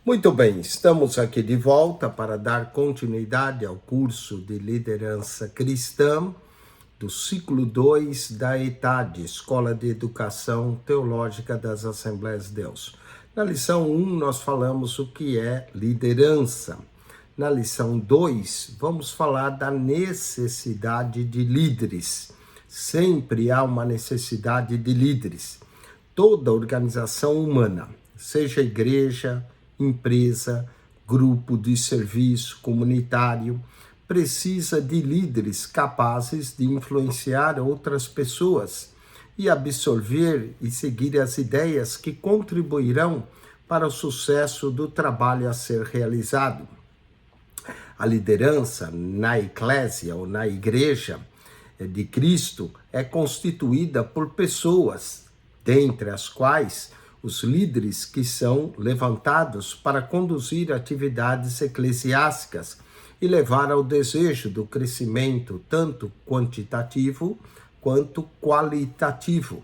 Muito bem, estamos aqui de volta para dar continuidade ao curso de liderança cristã do ciclo 2 da ETAD, Escola de Educação Teológica das Assembleias de Deus. Na lição 1, nós falamos o que é liderança. Na lição 2, vamos falar da necessidade de líderes. Sempre há uma necessidade de líderes. Toda organização humana, seja igreja, empresa, grupo de serviço comunitário, precisa de líderes capazes de influenciar outras pessoas e absorver e seguir as ideias que contribuirão para o sucesso do trabalho a ser realizado. A liderança na eclésia ou na igreja de Cristo é constituída por pessoas, dentre as quais os líderes que são levantados para conduzir atividades eclesiásticas e levar ao desejo do crescimento tanto quantitativo quanto qualitativo.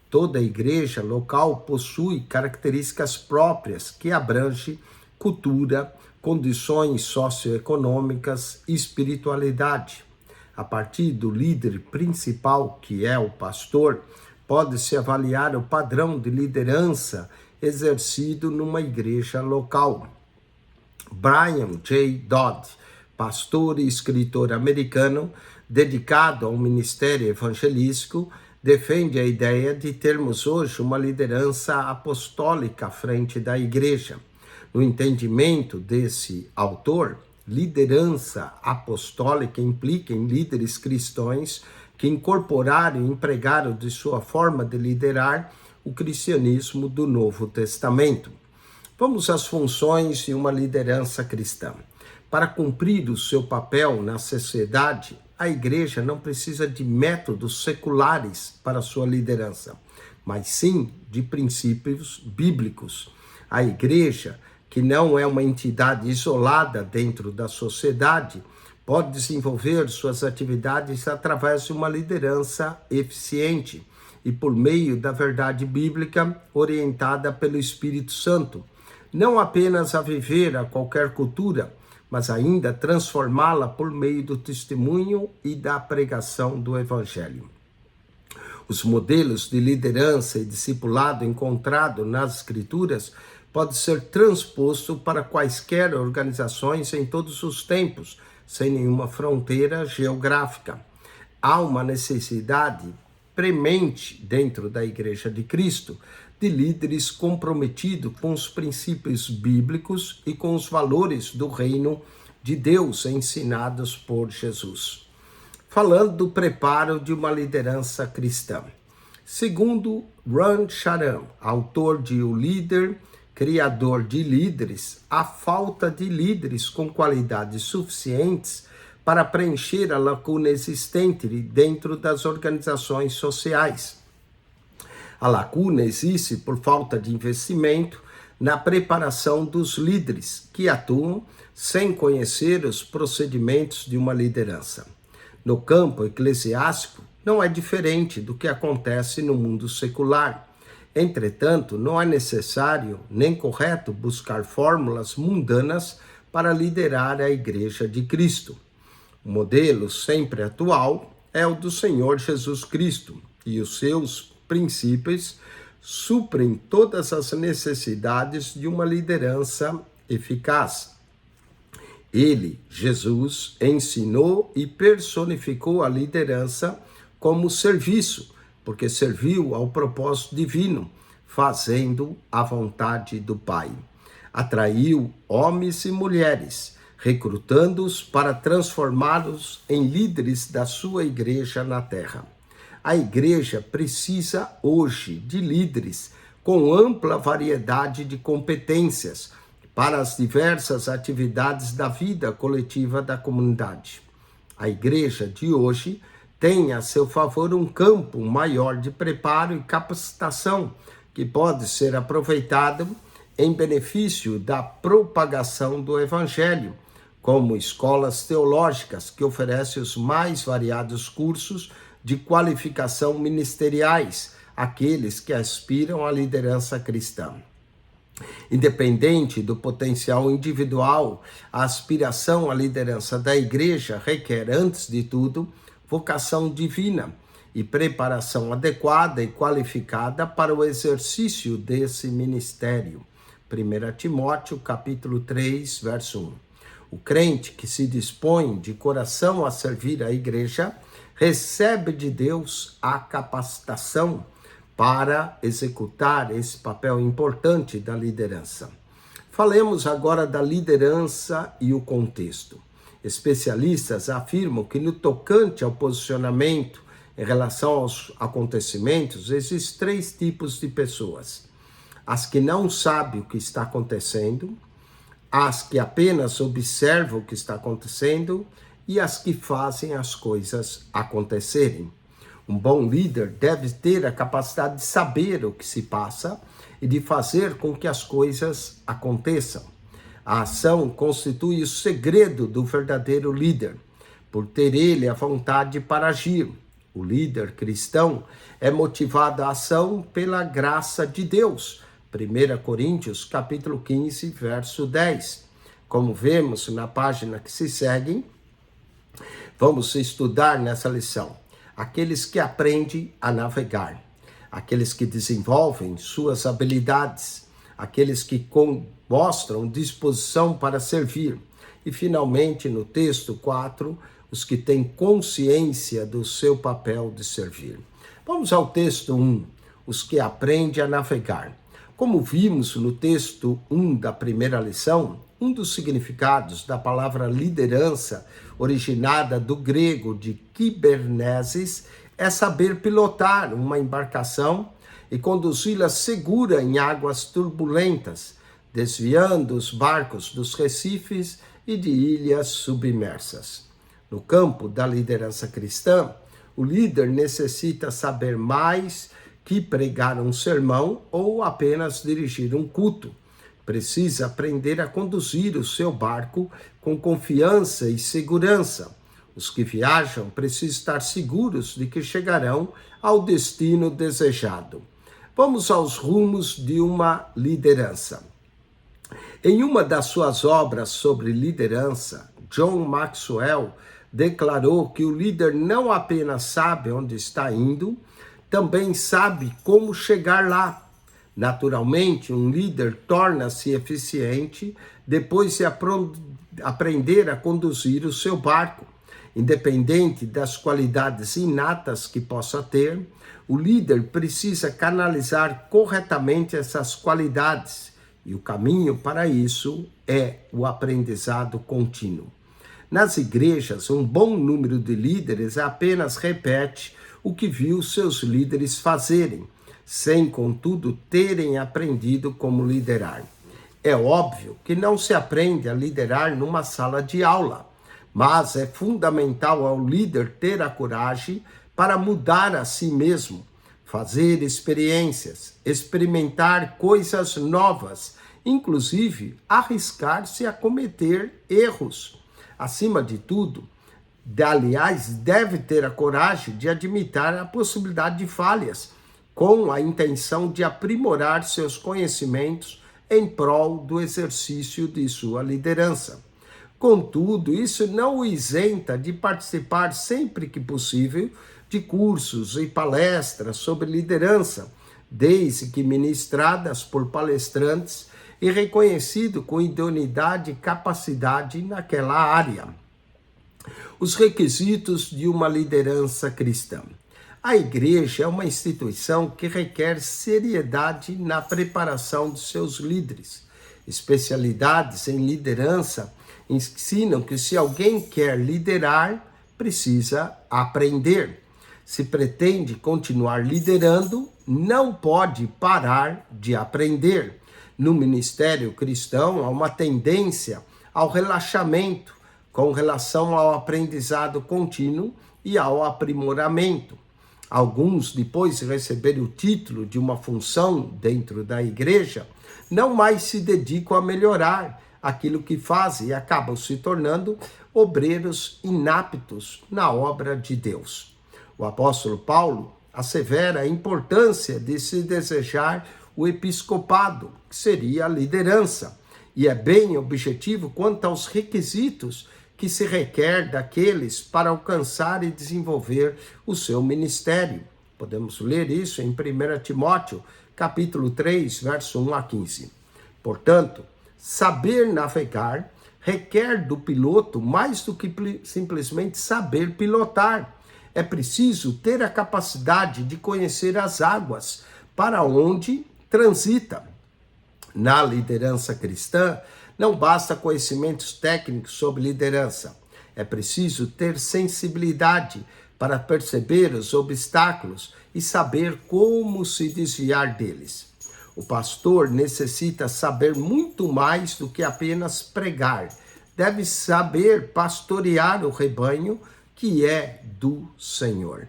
Toda igreja local possui características próprias que abrangem cultura, condições socioeconômicas e espiritualidade. A partir do líder principal, que é o pastor, pode-se avaliar o padrão de liderança exercido numa igreja local. Brian J. Dodd, pastor e escritor americano dedicado ao ministério evangelístico, defende a ideia de termos hoje uma liderança apostólica à frente da igreja. No entendimento desse autor, liderança apostólica implica em líderes cristãos que incorporaram e empregaram de sua forma de liderar o cristianismo do Novo Testamento. Vamos às funções de uma liderança cristã. Para cumprir o seu papel na sociedade, a igreja não precisa de métodos seculares para sua liderança, mas sim de princípios bíblicos. A igreja, que não é uma entidade isolada dentro da sociedade, pode desenvolver suas atividades através de uma liderança eficiente e por meio da verdade bíblica orientada pelo Espírito Santo, não apenas a viver a qualquer cultura, mas ainda transformá-la por meio do testemunho e da pregação do Evangelho. Os modelos de liderança e discipulado encontrados nas Escrituras pode ser transposto para quaisquer organizações em todos os tempos, sem nenhuma fronteira geográfica. Há uma necessidade premente dentro da Igreja de Cristo de líderes comprometidos com os princípios bíblicos e com os valores do reino de Deus ensinados por Jesus. Falando do preparo de uma liderança cristã. Segundo Ron Charan, autor de O Líder, Criador de Líderes, a falta de líderes com qualidades suficientes para preencher a lacuna existente dentro das organizações sociais. A lacuna existe por falta de investimento na preparação dos líderes que atuam sem conhecer os procedimentos de uma liderança. No campo eclesiástico, não é diferente do que acontece no mundo secular. Entretanto, não é necessário nem correto buscar fórmulas mundanas para liderar a Igreja de Cristo. O modelo sempre atual é o do Senhor Jesus Cristo, e os seus princípios suprem todas as necessidades de uma liderança eficaz. Ele, Jesus, ensinou e personificou a liderança como serviço, porque serviu ao propósito divino, fazendo a vontade do Pai. Atraiu homens e mulheres, recrutando-os para transformá-los em líderes da sua igreja na terra. A igreja precisa hoje de líderes com ampla variedade de competências para as diversas atividades da vida coletiva da comunidade. A igreja de hoje tem a seu favor um campo maior de preparo e capacitação que pode ser aproveitado em benefício da propagação do Evangelho, como escolas teológicas que oferecem os mais variados cursos de qualificação ministeriais àqueles que aspiram à liderança cristã. Independente do potencial individual, a aspiração à liderança da igreja requer, antes de tudo, vocação divina e preparação adequada e qualificada para o exercício desse ministério. 1 Timóteo, capítulo 3, verso 1. O crente que se dispõe de coração a servir a igreja recebe de Deus a capacitação para executar esse papel importante da liderança. Falemos agora da liderança e o contexto. Especialistas afirmam que no tocante ao posicionamento em relação aos acontecimentos, existem 3 tipos de pessoas: as que não sabem o que está acontecendo, as que apenas observam o que está acontecendo e as que fazem as coisas acontecerem. Um bom líder deve ter a capacidade de saber o que se passa e de fazer com que as coisas aconteçam. A ação constitui o segredo do verdadeiro líder, por ter ele a vontade para agir. O líder cristão é motivado à ação pela graça de Deus. 1 Coríntios, capítulo 15, verso 10. Como vemos na página que se segue, vamos estudar nessa lição. Aqueles que aprendem a navegar, aqueles que desenvolvem suas habilidades, aqueles que mostram disposição para servir. E finalmente, no texto 4, os que têm consciência do seu papel de servir. Vamos ao texto 1, os que aprendem a navegar. Como vimos no texto 1 da primeira lição, um dos significados da palavra liderança, originada do grego de kibernesis, é saber pilotar uma embarcação e conduzi-la segura em águas turbulentas, desviando os barcos dos recifes e de ilhas submersas. No campo da liderança cristã, o líder necessita saber mais que pregar um sermão ou apenas dirigir um culto. Precisa aprender a conduzir o seu barco com confiança e segurança. Os que viajam precisam estar seguros de que chegarão ao destino desejado. Vamos aos rumos de uma liderança. Em uma das suas obras sobre liderança, John Maxwell declarou que o líder não apenas sabe onde está indo, também sabe como chegar lá. Naturalmente, um líder torna-se eficiente depois de aprender a conduzir o seu barco. Independente das qualidades inatas que possa ter, o líder precisa canalizar corretamente essas qualidades, e o caminho para isso é o aprendizado contínuo. Nas igrejas, um bom número de líderes apenas repete o que viu seus líderes fazerem, sem, contudo, terem aprendido como liderar. É óbvio que não se aprende a liderar numa sala de aula, mas é fundamental ao líder ter a coragem para mudar a si mesmo, fazer experiências, experimentar coisas novas, inclusive arriscar-se a cometer erros. Acima de tudo, aliás, deve ter a coragem de admitir a possibilidade de falhas, com a intenção de aprimorar seus conhecimentos em prol do exercício de sua liderança. Contudo, isso não o isenta de participar sempre que possível de cursos e palestras sobre liderança, desde que ministradas por palestrantes e reconhecido com idoneidade e capacidade naquela área. Os requisitos de uma liderança cristã. A igreja é uma instituição que requer seriedade na preparação de seus líderes. Especialidades em liderança ensinam que se alguém quer liderar, precisa aprender. Se pretende continuar liderando, não pode parar de aprender. No ministério cristão, há uma tendência ao relaxamento com relação ao aprendizado contínuo e ao aprimoramento. Alguns, depois de receber o título de uma função dentro da igreja, não mais se dedicam a melhorar aquilo que fazem e acabam se tornando obreiros inaptos na obra de Deus. O apóstolo Paulo assevera a importância de se desejar o episcopado, que seria a liderança, e é bem objetivo quanto aos requisitos que se requer daqueles para alcançar e desenvolver o seu ministério. Podemos ler isso em 1 Timóteo, capítulo 3, verso 1 a 15. Portanto, saber navegar requer do piloto mais do que simplesmente saber pilotar. É preciso ter a capacidade de conhecer as águas para onde transita. Na liderança cristã, não basta conhecimentos técnicos sobre liderança. É preciso ter sensibilidade para perceber os obstáculos e saber como se desviar deles. O pastor necessita saber muito mais do que apenas pregar. Deve saber pastorear o rebanho que é do Senhor.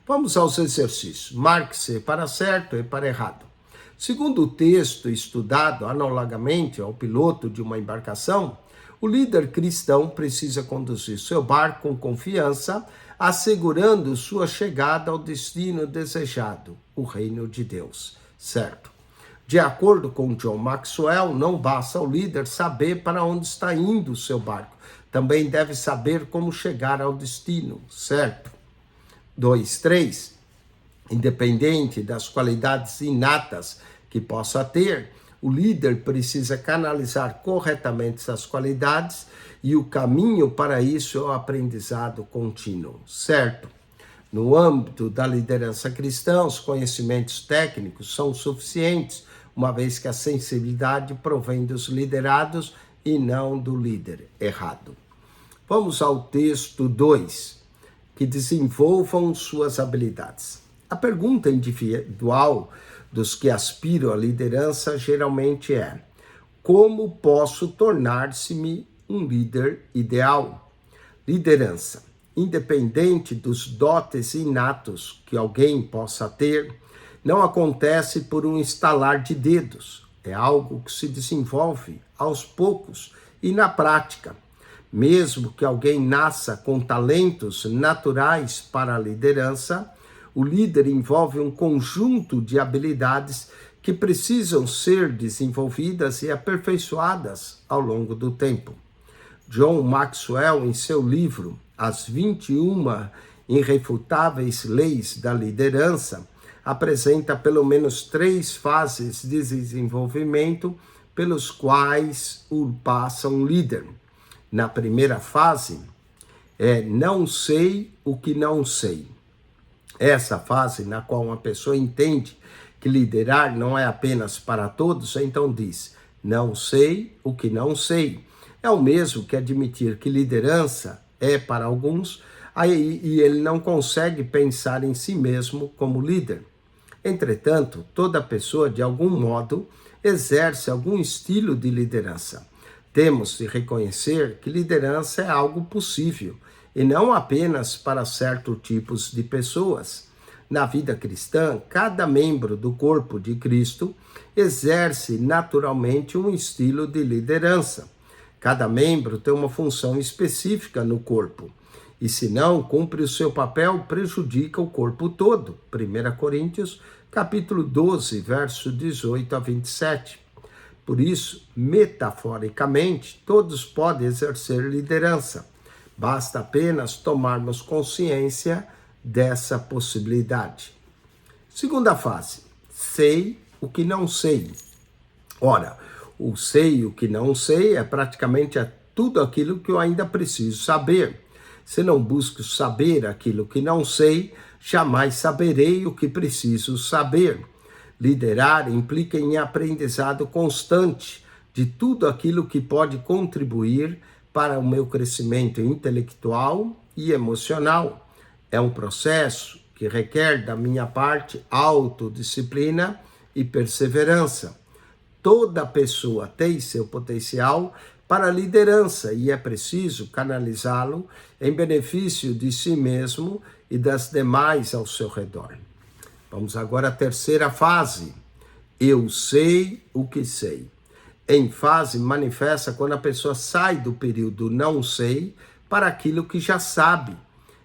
Vamos aos exercícios. Marque-se para certo e para errado. Segundo o texto estudado analogamente ao piloto de uma embarcação, o líder cristão precisa conduzir seu barco com confiança, assegurando sua chegada ao destino desejado, o reino de Deus, certo? De acordo com John Maxwell, não basta ao líder saber para onde está indo o seu barco, também deve saber como chegar ao destino, certo? 3. Independente das qualidades inatas que possa ter, o líder precisa canalizar corretamente essas qualidades e o caminho para isso é o aprendizado contínuo, certo? No âmbito da liderança cristã, os conhecimentos técnicos são suficientes, uma vez que a sensibilidade provém dos liderados e não do líder errado. Vamos ao texto 2, que desenvolvam suas habilidades. A pergunta individual dos que aspiram à liderança geralmente é: como posso tornar-me um líder ideal? Liderança, independente dos dotes inatos que alguém possa ter, não acontece por um estalar de dedos. É algo que se desenvolve aos poucos e na prática. Mesmo que alguém nasça com talentos naturais para a liderança, o líder envolve um conjunto de habilidades que precisam ser desenvolvidas e aperfeiçoadas ao longo do tempo. John Maxwell, em seu livro As 21 Irrefutáveis Leis da Liderança, apresenta pelo menos 3 fases de desenvolvimento pelos quais passa um líder. Na primeira fase, não sei o que não sei. Essa fase na qual uma pessoa entende que liderar não é apenas para todos, então diz: não sei o que não sei. É o mesmo que admitir que liderança é para alguns, e ele não consegue pensar em si mesmo como líder. Entretanto, toda pessoa, de algum modo, exerce algum estilo de liderança. Temos de reconhecer que liderança é algo possível, e não apenas para certos tipos de pessoas. Na vida cristã, cada membro do corpo de Cristo exerce naturalmente um estilo de liderança. Cada membro tem uma função específica no corpo, e se não cumpre o seu papel, prejudica o corpo todo. 1 Coríntios, capítulo 12, verso 18 a 27. Por isso, metaforicamente, todos podem exercer liderança. Basta apenas tomarmos consciência dessa possibilidade. Segunda fase, sei o que não sei. Ora, o sei o que não sei é praticamente tudo aquilo que eu ainda preciso saber. Se não busco saber aquilo que não sei, jamais saberei o que preciso saber. Liderar implica em aprendizado constante de tudo aquilo que pode contribuir para o meu crescimento intelectual e emocional. É um processo que requer da minha parte autodisciplina e perseverança. Toda pessoa tem seu potencial para a liderança e é preciso canalizá-lo em benefício de si mesmo e das demais ao seu redor. Vamos agora à terceira fase. Eu sei o que sei. Em fase manifesta quando a pessoa sai do período não sei para aquilo que já sabe.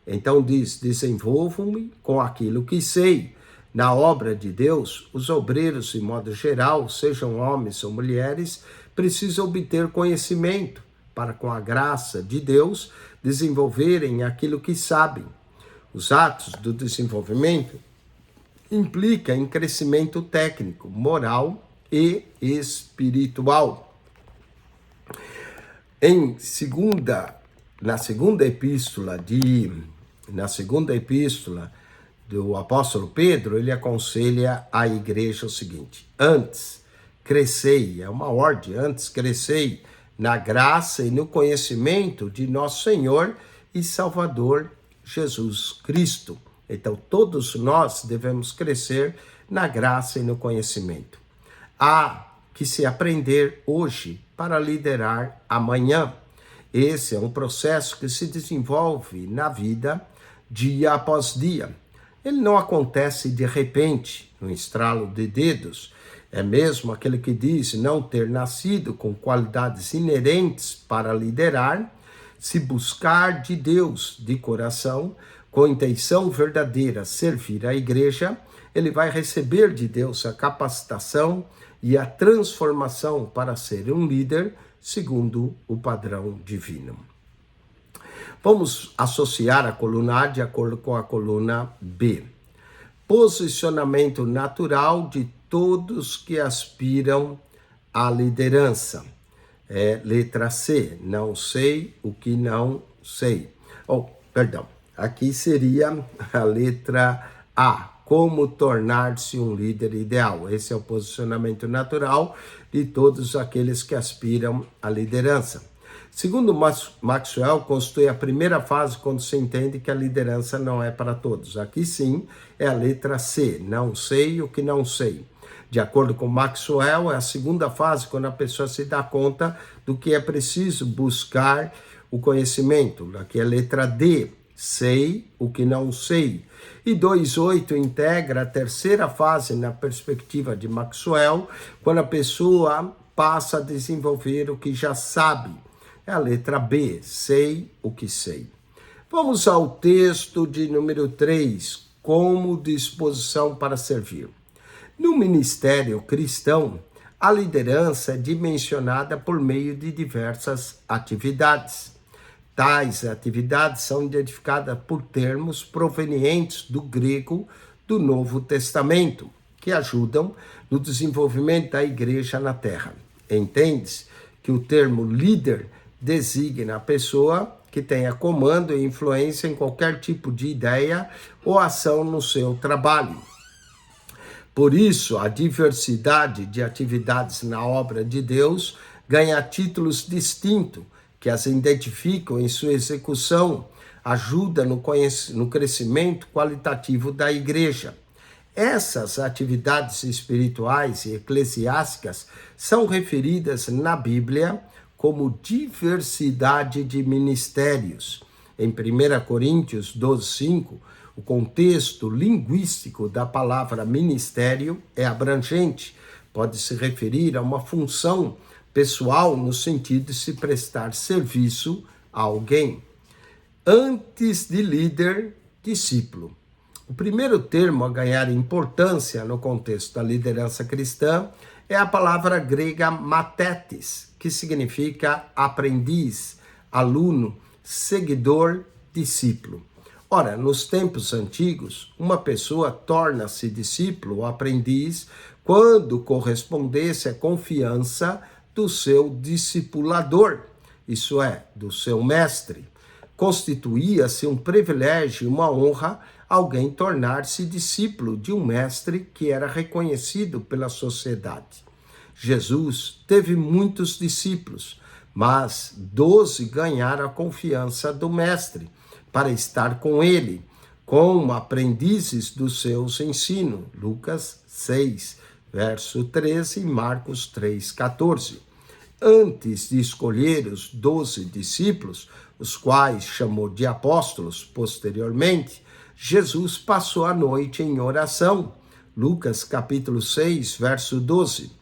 Então diz, desenvolvo-me com aquilo que sei. Na obra de Deus, os obreiros, de modo geral, sejam homens ou mulheres, precisam obter conhecimento para, com a graça de Deus, desenvolverem aquilo que sabem. Os atos do desenvolvimento implicam em crescimento técnico, moral e espiritual. Na segunda epístola do apóstolo Pedro, ele aconselha a igreja o seguinte: antes crescei, é uma ordem, antes crescei na graça e no conhecimento de nosso Senhor e Salvador Jesus Cristo. Então, todos nós devemos crescer na graça e no conhecimento. Há que se aprender hoje para liderar amanhã. Esse é um processo que se desenvolve na vida dia após dia. Ele não acontece de repente, no estralo de dedos. É mesmo aquele que diz não ter nascido com qualidades inerentes para liderar. Se buscar de Deus de coração, com intenção verdadeira, servir a igreja, ele vai receber de Deus a capacitação e a transformação para ser um líder segundo o padrão divino. Vamos associar a coluna A de acordo com a coluna B. Posicionamento natural de todos que aspiram à liderança. Letra C, não sei o que não sei. Aqui seria a letra A, como tornar-se um líder ideal. Esse é o posicionamento natural de todos aqueles que aspiram à liderança. Segundo Maxwell, constitui a primeira fase quando se entende que a liderança não é para todos. Aqui sim é a letra C, não sei o que não sei. De acordo com Maxwell, é a segunda fase quando a pessoa se dá conta do que é preciso buscar o conhecimento. Aqui é a letra D, sei o que não sei. E 2.8 integra a terceira fase na perspectiva de Maxwell, quando a pessoa passa a desenvolver o que já sabe. É a letra B, sei o que sei. Vamos ao texto de número 3, como disposição para servir. No ministério cristão, a liderança é dimensionada por meio de diversas atividades. Tais atividades são identificadas por termos provenientes do grego do Novo Testamento, que ajudam no desenvolvimento da igreja na terra. Entende-se que o termo líder designa a pessoa que tenha comando e influência em qualquer tipo de ideia ou ação no seu trabalho. Por isso, a diversidade de atividades na obra de Deus ganha títulos distintos, que as identificam em sua execução, ajuda no crescimento qualitativo da igreja. Essas atividades espirituais e eclesiásticas são referidas na Bíblia como diversidade de ministérios. Em 1 Coríntios 12:5, o contexto linguístico da palavra ministério é abrangente, pode se referir a uma função pessoal no sentido de se prestar serviço a alguém. Antes de líder, discípulo. O primeiro termo a ganhar importância no contexto da liderança cristã é a palavra grega mathetes, que significa aprendiz, aluno, seguidor, discípulo. Ora, nos tempos antigos, uma pessoa torna-se discípulo ou aprendiz quando correspondesse à confiança do seu discipulador, isso é, do seu mestre. Constituía-se um privilégio e uma honra alguém tornar-se discípulo de um mestre que era reconhecido pela sociedade. Jesus teve muitos discípulos, mas 12 ganharam a confiança do mestre para estar com ele, como aprendizes dos seus ensinos. Lucas 6, verso 13 e Marcos 3,14. Antes de escolher os 12 discípulos, os quais chamou de apóstolos posteriormente, Jesus passou a noite em oração. Lucas capítulo 6, verso 12.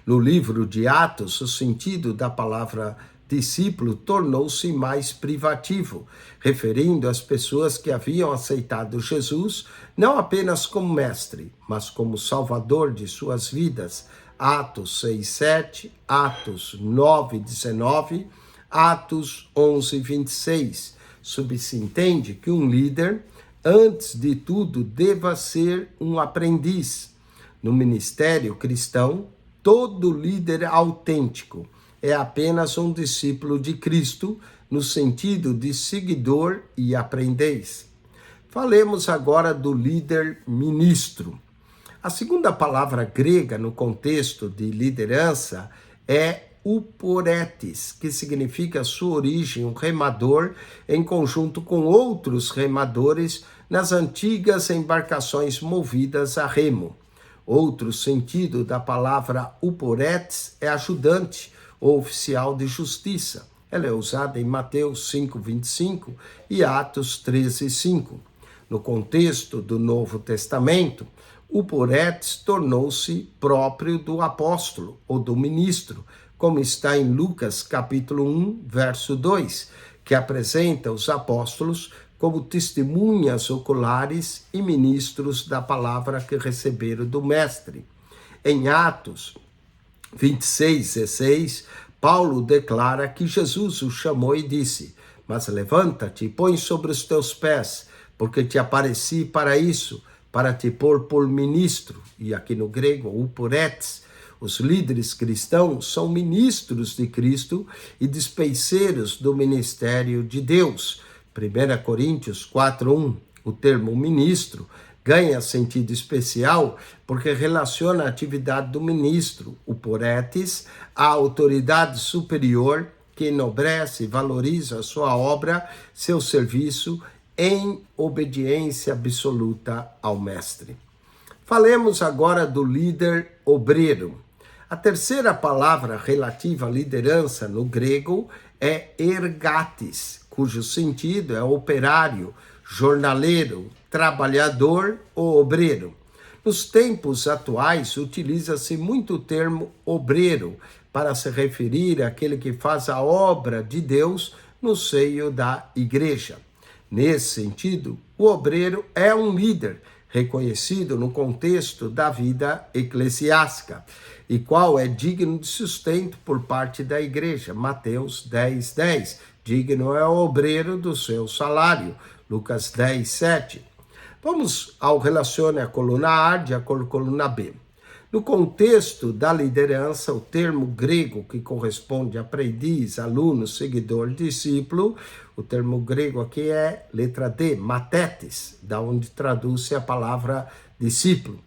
No livro de Atos, o sentido da palavra discípulo tornou-se mais privativo, referindo às pessoas que haviam aceitado Jesus não apenas como mestre, mas como salvador de suas vidas. Atos 6:7, Atos 9:19, Atos 11:26. Subsentende que um líder, antes de tudo, deva ser um aprendiz. No ministério cristão, todo líder autêntico é apenas um discípulo de Cristo, no sentido de seguidor e aprendiz. Falemos agora do líder ministro. A segunda palavra grega no contexto de liderança é uporetes, que significa sua origem, um remador em conjunto com outros remadores nas antigas embarcações movidas a remo. Outro sentido da palavra uporetes é ajudante ou oficial de justiça. Ela é usada em Mateus 5:25 e Atos 13:5. No contexto do Novo Testamento, o uporetes tornou-se próprio do apóstolo ou do ministro, como está em Lucas capítulo 1, verso 2, que apresenta os apóstolos como testemunhas oculares e ministros da palavra que receberam do mestre. Em Atos 26:16, Paulo declara que Jesus o chamou e disse: "Mas levanta-te e põe sobre os teus pés, porque te apareci para isso, para te pôr por ministro." E aqui no grego, uporetes. Os líderes cristãos são ministros de Cristo e dispenseiros do ministério de Deus. 1 Coríntios 4:1, o termo ministro ganha sentido especial porque relaciona a atividade do ministro, uporetes, à autoridade superior que enobrece e valoriza a sua obra, seu serviço, em obediência absoluta ao mestre. Falemos agora do líder obreiro. A terceira palavra relativa à liderança no grego é ergates, cujo sentido é operário, jornaleiro, trabalhador ou obreiro. Nos tempos atuais, utiliza-se muito o termo obreiro para se referir àquele que faz a obra de Deus no seio da igreja. Nesse sentido, o obreiro é um líder reconhecido no contexto da vida eclesiástica, e qual é digno de sustento por parte da igreja. Mateus 10:10. Digno é o obreiro do seu salário. Lucas 10:7. Vamos ao relacione a coluna A de acordo com a coluna B. No contexto da liderança, o termo grego que corresponde a aprendiz, aluno, seguidor, discípulo, o termo grego aqui é letra D, matetes, da onde traduz-se a palavra discípulo.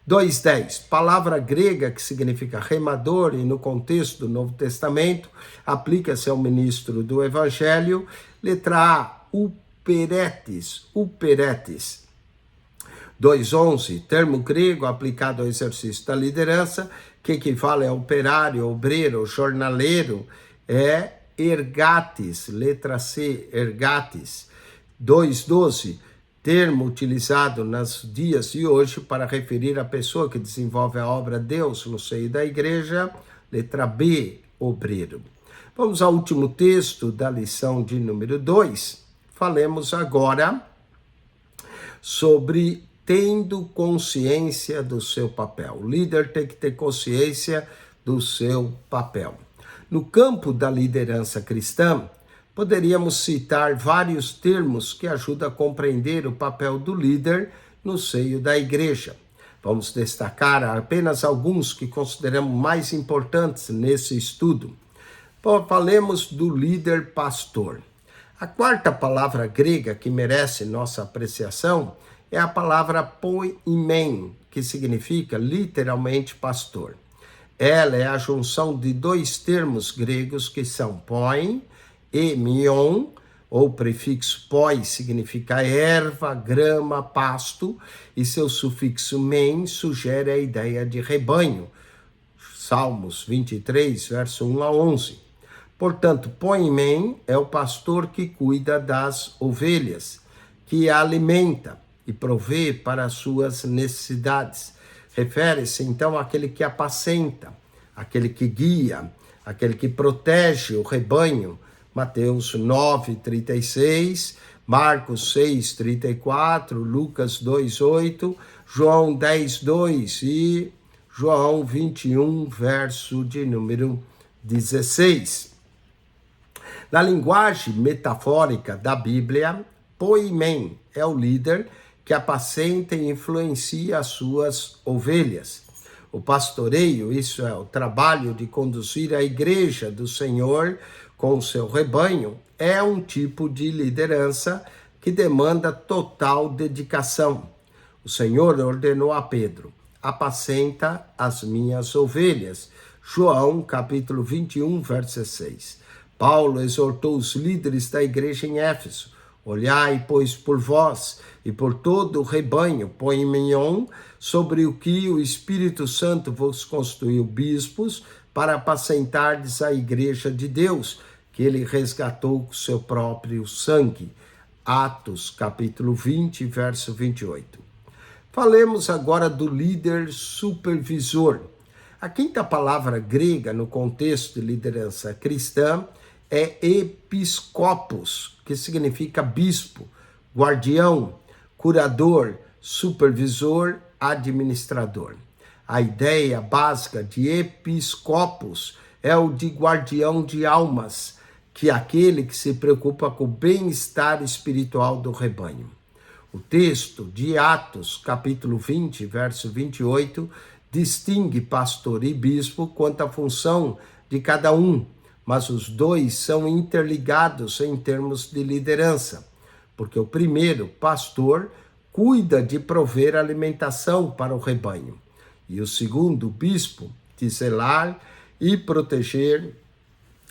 2:10, palavra grega que significa remador e no contexto do Novo Testamento aplica-se ao ministro do Evangelho. Letra A, uperetes. 2:11, termo grego aplicado ao exercício da liderança, que equivale a operário, obreiro, jornaleiro, é ergates, letra C, ergates. 2:12, termo utilizado nos dias de hoje para referir a pessoa que desenvolve a obra de Deus no seio da igreja, letra B, obreiro. Vamos ao último texto da lição de número 2. Falemos agora sobre tendo consciência do seu papel. O líder tem que ter consciência do seu papel. No campo da liderança cristã, poderíamos citar vários termos que ajudam a compreender o papel do líder no seio da igreja. Vamos destacar apenas alguns que consideramos mais importantes nesse estudo. Falemos do líder pastor. A quarta palavra grega que merece nossa apreciação é a palavra poimen, que significa literalmente pastor. Ela é a junção de dois termos gregos que são poin e mion, ou prefixo poi significa erva, grama, pasto, e seu sufixo men sugere a ideia de rebanho. Salmos 23, verso 1 a 11. Portanto, poimen é o pastor que cuida das ovelhas, que a alimenta e provê para as suas necessidades. Refere-se, então, àquele que apacenta, aquele que guia, aquele que protege o rebanho. Mateus 9:36, Marcos 6:34, Lucas 2:8, João 10:2 e João 21, verso de número 16. Na linguagem metafórica da Bíblia, poimen é o líder que apacenta e influencia as suas ovelhas. O pastoreio, isso é, o trabalho de conduzir a igreja do Senhor com o seu rebanho, é um tipo de liderança que demanda total dedicação. O Senhor ordenou a Pedro: apacenta as minhas ovelhas. João, capítulo 21, verso 6. Paulo exortou os líderes da igreja em Éfeso: olhai, pois, por vós e por todo o rebanho, poimenion, sobre o que o Espírito Santo vos constituiu bispos, para apacentardes a igreja de Deus, que ele resgatou com seu próprio sangue. Atos, capítulo 20, verso 28. Falemos agora do líder supervisor. A quinta palavra grega no contexto de liderança cristã é episcopos, que significa bispo, guardião, curador, supervisor, administrador. A ideia básica de episcopos é o de guardião de almas, que é aquele que se preocupa com o bem-estar espiritual do rebanho. O texto de Atos, capítulo 20, verso 28, distingue pastor e bispo quanto à função de cada um, mas os dois são interligados em termos de liderança, porque o primeiro, pastor, cuida de prover alimentação para o rebanho, e o segundo, bispo, de zelar e proteger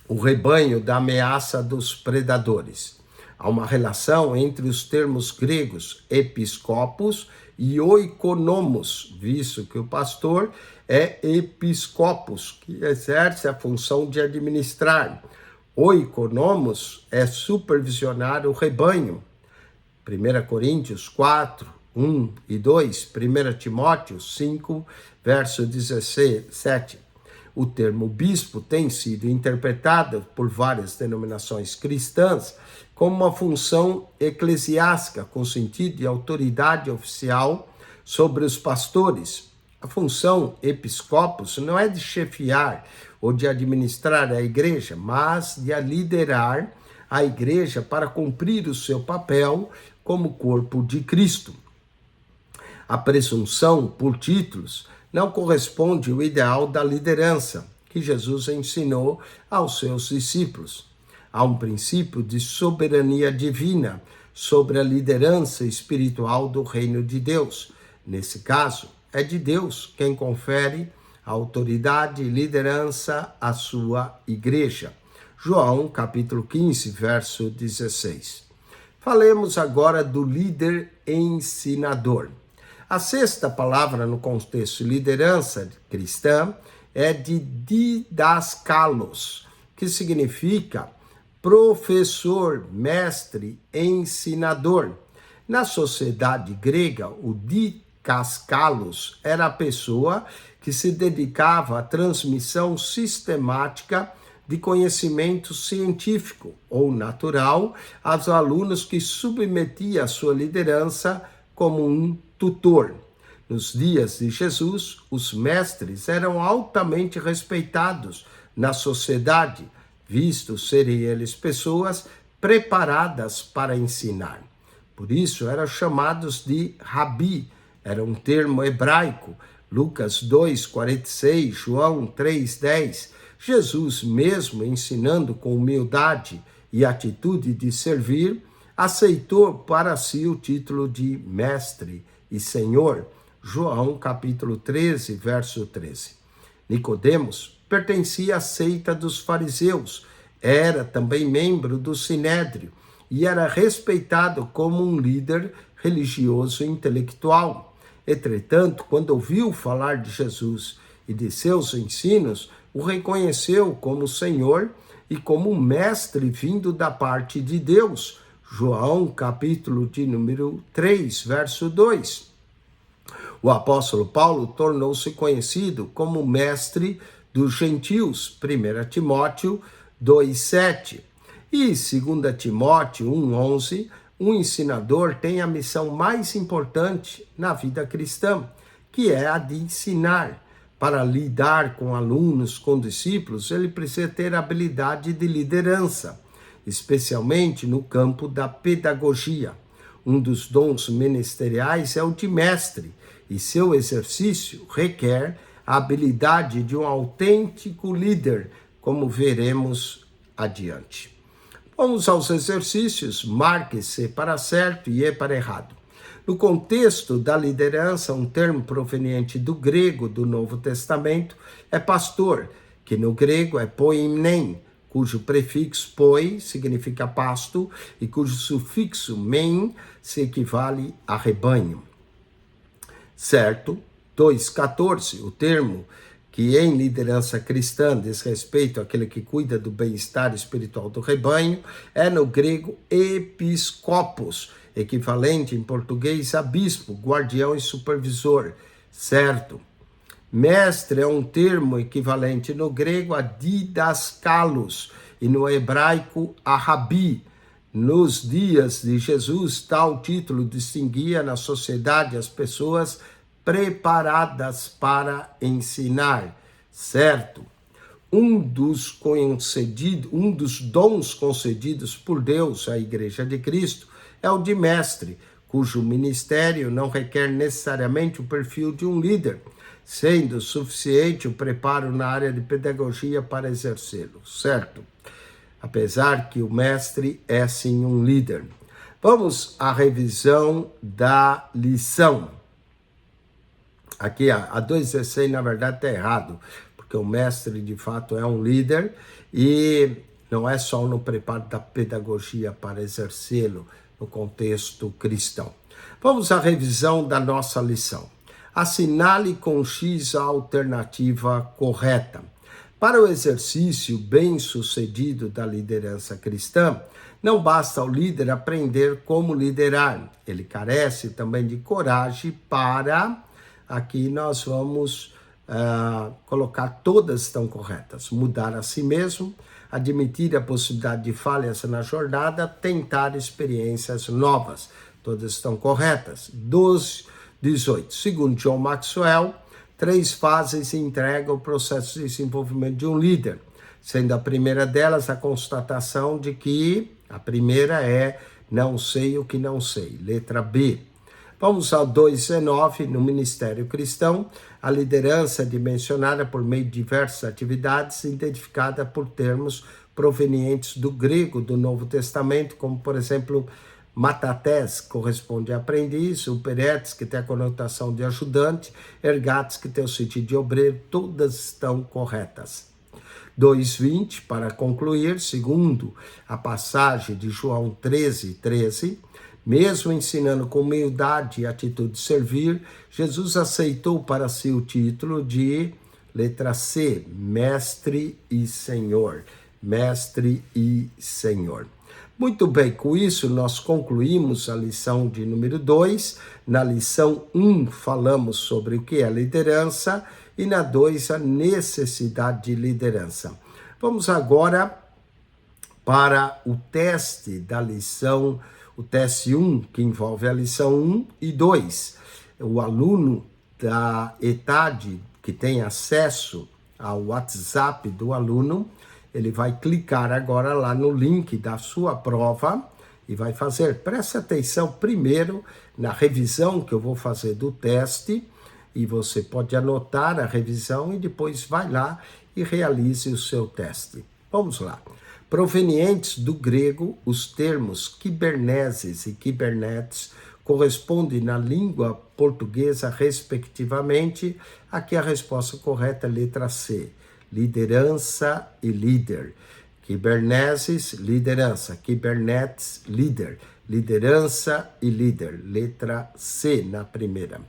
o rebanho da ameaça dos predadores. Há uma relação entre os termos gregos episcopos e oikonomos, visto que o pastor é episcopos, que exerce a função de administrar. Oikonomos é supervisionar o rebanho. 1 Coríntios 4, 1 e 2, 1 Timóteo 5, verso 17. O termo bispo tem sido interpretado por várias denominações cristãs como uma função eclesiástica, com sentido de autoridade oficial sobre os pastores. A função episcopos não é de chefiar ou de administrar a igreja, mas de liderar a igreja para cumprir o seu papel como corpo de Cristo. A presunção por títulos não corresponde ao ideal da liderança que Jesus ensinou aos seus discípulos. Há um princípio de soberania divina sobre a liderança espiritual do reino de Deus. Nesse caso, é de Deus quem confere a autoridade e liderança à sua igreja. João, capítulo 15, verso 16. Falemos agora do líder ensinador. A sexta palavra no contexto de liderança cristã é de didaskalos, que significa professor, mestre, ensinador. Na sociedade grega, o didaskalos era a pessoa que se dedicava à transmissão sistemática de conhecimento científico ou natural aos alunos que submetia a sua liderança como um tutor. Nos dias de Jesus, os mestres eram altamente respeitados na sociedade, visto serem eles pessoas preparadas para ensinar. Por isso eram chamados de rabi, era um termo hebraico. Lucas 2:46, João 3:10. Jesus, mesmo ensinando com humildade e atitude de servir, aceitou para si o título de mestre e senhor. João capítulo 13, verso 13. Nicodemos pertencia à seita dos fariseus, era também membro do Sinédrio e era respeitado como um líder religioso e intelectual. Entretanto, quando ouviu falar de Jesus e de seus ensinos, o reconheceu como Senhor e como mestre vindo da parte de Deus. João, capítulo de número 3, verso 2. O apóstolo Paulo tornou-se conhecido como mestre dos gentios, 1 Timóteo 2,7. E 2 Timóteo 1,11, um ensinador tem a missão mais importante na vida cristã, que é a de ensinar. Para lidar com alunos, com discípulos, ele precisa ter habilidade de liderança, especialmente no campo da pedagogia. Um dos dons ministeriais é o de mestre, e seu exercício requer a habilidade de um autêntico líder, como veremos adiante. Vamos aos exercícios. Marque-se para certo e para errado. No contexto da liderança, um termo proveniente do grego do Novo Testamento é pastor, que no grego é poimen, cujo prefixo poi significa pasto e cujo sufixo men se equivale a rebanho. Certo? 2,14, o termo que em liderança cristã diz respeito àquele que cuida do bem-estar espiritual do rebanho, é no grego episcopos, equivalente em português a bispo, guardião e supervisor, certo? Mestre é um termo equivalente no grego a didascalos e no hebraico a rabi. Nos dias de Jesus, tal título distinguia na sociedade as pessoas preparadas para ensinar, certo? Um dos dons concedidos por Deus à Igreja de Cristo é o de mestre, cujo ministério não requer necessariamente o perfil de um líder, sendo suficiente o preparo na área de pedagogia para exercê-lo, certo? Apesar que o mestre é sim um líder. Vamos à revisão da lição. Aqui a 2,16 na verdade está errado, porque o mestre de fato é um líder e não é só no preparo da pedagogia para exercê-lo no contexto cristão. Vamos à revisão da nossa lição. Assinale com X a alternativa correta. Para o exercício bem-sucedido da liderança cristã, não basta ao líder aprender como liderar, ele carece também de coragem para... Aqui nós vamos colocar todas estão corretas. Mudar a si mesmo, admitir a possibilidade de falhas na jornada, tentar experiências novas. Todas estão corretas. 12:18. Segundo John Maxwell, 3 fases entregam o processo de desenvolvimento de um líder, sendo a primeira delas a constatação de que a primeira é não sei o que não sei. Letra B. Vamos ao 2,19, no Ministério Cristão, a liderança é dimensionada por meio de diversas atividades, identificada por termos provenientes do grego do Novo Testamento, como, por exemplo, matatés, que corresponde a aprendiz, uperetes, que tem a conotação de ajudante, ergates, que tem o sentido de obreiro, todas estão corretas. 2,20, para concluir, segundo a passagem de João 13:13, mesmo ensinando com humildade e atitude de servir, Jesus aceitou para si o título de, letra C, Mestre e Senhor. Mestre e Senhor. Muito bem, com isso nós concluímos a lição de número 2. Na lição 1 falamos sobre o que é liderança e na 2 a necessidade de liderança. Vamos agora para o teste da lição, o teste 1, que envolve a lição 1 e 2. O aluno da ETAD, que tem acesso ao WhatsApp do aluno, ele vai clicar agora lá no link da sua prova e vai fazer. Preste atenção primeiro na revisão que eu vou fazer do teste, e você pode anotar a revisão e depois vai lá e realize o seu teste. Vamos lá. Provenientes do grego, os termos kiberneses e kibernetes correspondem na língua portuguesa, respectivamente. Aqui a resposta correta é letra C, liderança e líder. Kiberneses, liderança. Kibernetes, líder. Liderança e líder. Letra C na primeira.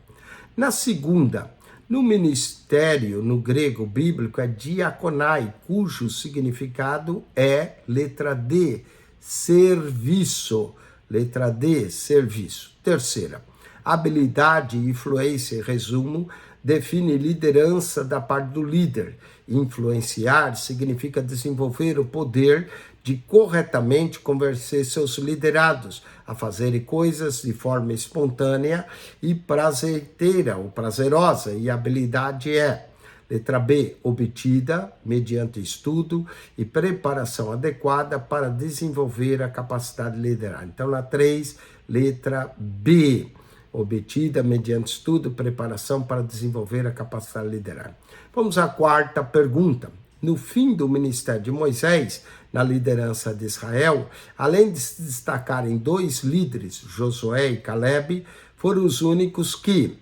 Na segunda, no ministério, no grego bíblico, é diaconai, cujo significado é, letra D, serviço. Letra D, serviço. Terceira, habilidade, influência e resumo define liderança da parte do líder. Influenciar significa desenvolver o poder de corretamente convencer seus liderados a fazerem coisas de forma espontânea e prazerosa ou prazerosa, e a habilidade é, letra B, obtida mediante estudo e preparação adequada para desenvolver a capacidade de liderar. Então, na 3, letra B, obtida mediante estudo e preparação para desenvolver a capacidade de liderar. Vamos à quarta pergunta. No fim do ministério de Moisés, na liderança de Israel, além de se destacarem 2 líderes, Josué e Caleb, foram os únicos que,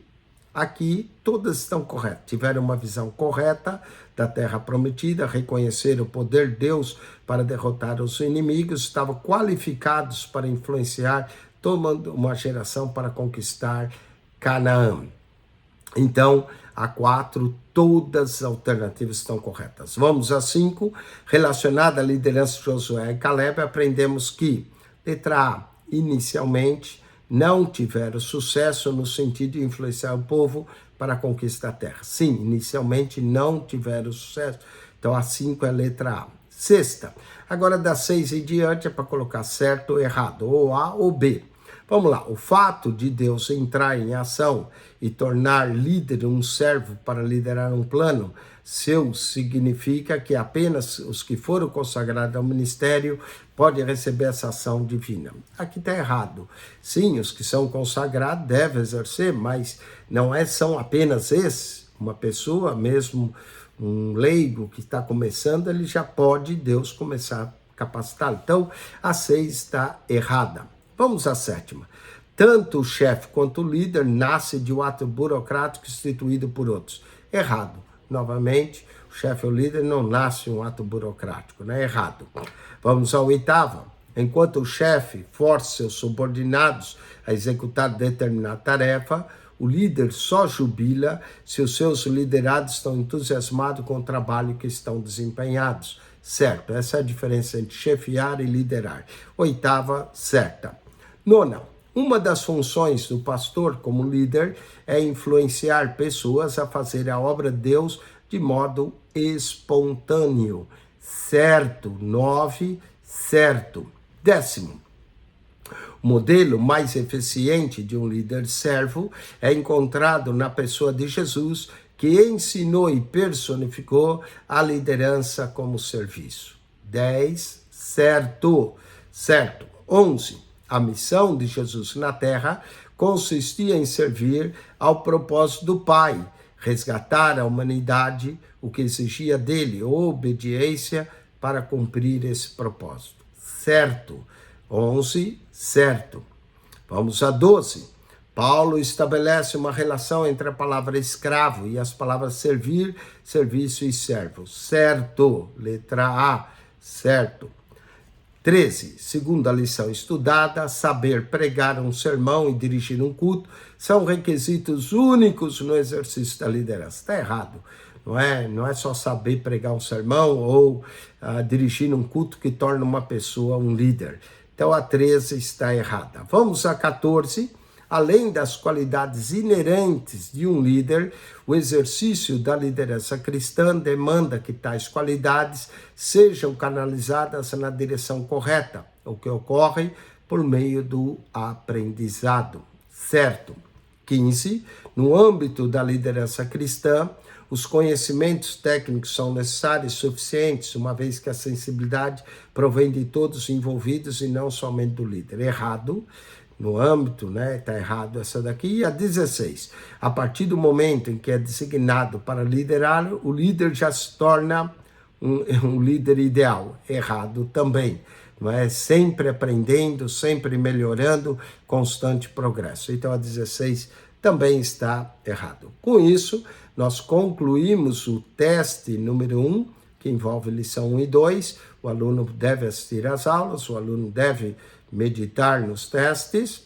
aqui, todas estão corretas, tiveram uma visão correta da terra prometida, reconheceram o poder de Deus para derrotar os inimigos, estavam qualificados para influenciar toda uma geração para conquistar Canaã. Então, a 4, todas as alternativas estão corretas. Vamos a 5, relacionada à liderança de Josué e Caleb, aprendemos que, letra A, inicialmente, não tiveram sucesso no sentido de influenciar o povo para a conquista da terra. Sim, inicialmente não tiveram sucesso. Então, a 5 é a letra A. Sexta, agora da 6 em diante é para colocar certo ou errado, ou A ou B. Vamos lá, o fato de Deus entrar em ação e tornar líder um servo para liderar um plano seu significa que apenas os que foram consagrados ao ministério podem receber essa ação divina. Aqui está errado. Sim, os que são consagrados devem exercer, mas não são apenas esses. Uma pessoa, mesmo um leigo que está começando, ele já pode, Deus, começar a capacitá-lo. Então, a 6 está errada. Vamos à 7ª. Tanto o chefe quanto o líder nasce de um ato burocrático instituído por outros. Errado. Novamente, o chefe ou líder não nasce de um ato burocrático, né? Errado. Vamos à 8ª. Enquanto o chefe força seus subordinados a executar determinada tarefa, o líder só jubila se os seus liderados estão entusiasmados com o trabalho que estão desempenhados. Certo, essa é a diferença entre chefiar e liderar. 8ª, certa. 9ª, uma das funções do pastor como líder é influenciar pessoas a fazer a obra de Deus de modo espontâneo. Certo, 9, certo. 10º, o modelo mais eficiente de um líder servo é encontrado na pessoa de Jesus, que ensinou e personificou a liderança como serviço. 10, certo, certo. 11, a missão de Jesus na terra consistia em servir ao propósito do Pai, resgatar a humanidade, o que exigia dele obediência para cumprir esse propósito. Certo, 11, certo. Vamos a 12. Paulo estabelece uma relação entre a palavra escravo e as palavras servir, serviço e servo. Certo, letra A, certo. 13, segunda lição estudada, saber pregar um sermão e dirigir um culto são requisitos únicos no exercício da liderança. Está errado. Não é só saber pregar um sermão ou dirigir um culto que torna uma pessoa um líder. Então a 13 está errada. Vamos a 14. Além das qualidades inerentes de um líder, o exercício da liderança cristã demanda que tais qualidades sejam canalizadas na direção correta, o que ocorre por meio do aprendizado. Certo. 15. No âmbito da liderança cristã, os conhecimentos técnicos são necessários e suficientes, uma vez que a sensibilidade provém de todos os envolvidos e não somente do líder. Errado. No âmbito, está errado essa daqui. E a 16, a partir do momento em que é designado para liderar, o líder já se torna um líder ideal. Errado também, sempre aprendendo, sempre melhorando, constante progresso. Então a 16 também está errado. Com isso, nós concluímos o teste número 1, que envolve lição 1 e 2. O aluno deve assistir às aulas, o aluno deve meditar nos testes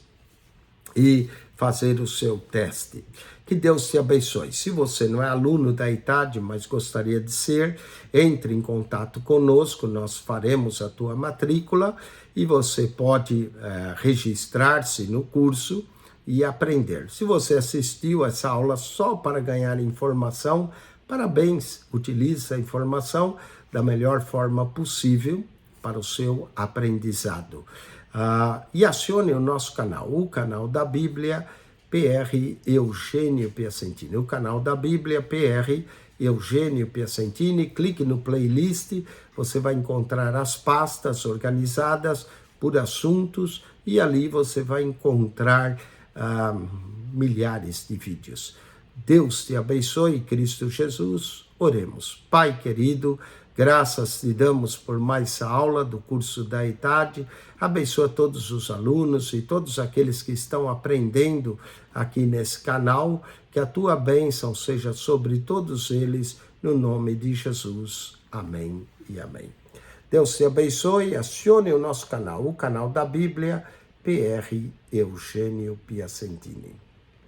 e fazer o seu teste. Que Deus te abençoe. Se você não é aluno da ITAD, mas gostaria de ser, entre em contato conosco, nós faremos a tua matrícula e você pode registrar-se no curso e aprender. Se você assistiu essa aula só para ganhar informação, parabéns, utilize a informação da melhor forma possível para o seu aprendizado. E acione o nosso canal, o canal da Bíblia, PR Eugênio Piacentini. O canal da Bíblia, PR Eugênio Piacentini. Clique no playlist, você vai encontrar as pastas organizadas por assuntos e ali você vai encontrar milhares de vídeos. Deus te abençoe, Cristo Jesus. Oremos. Pai querido, graças te damos por mais essa aula do curso da ETAD. Abençoa todos os alunos e todos aqueles que estão aprendendo aqui nesse canal. Que a tua bênção seja sobre todos eles, no nome de Jesus. Amém e amém. Deus te abençoe. Acione o nosso canal, o canal da Bíblia, PR Eugênio Piacentini.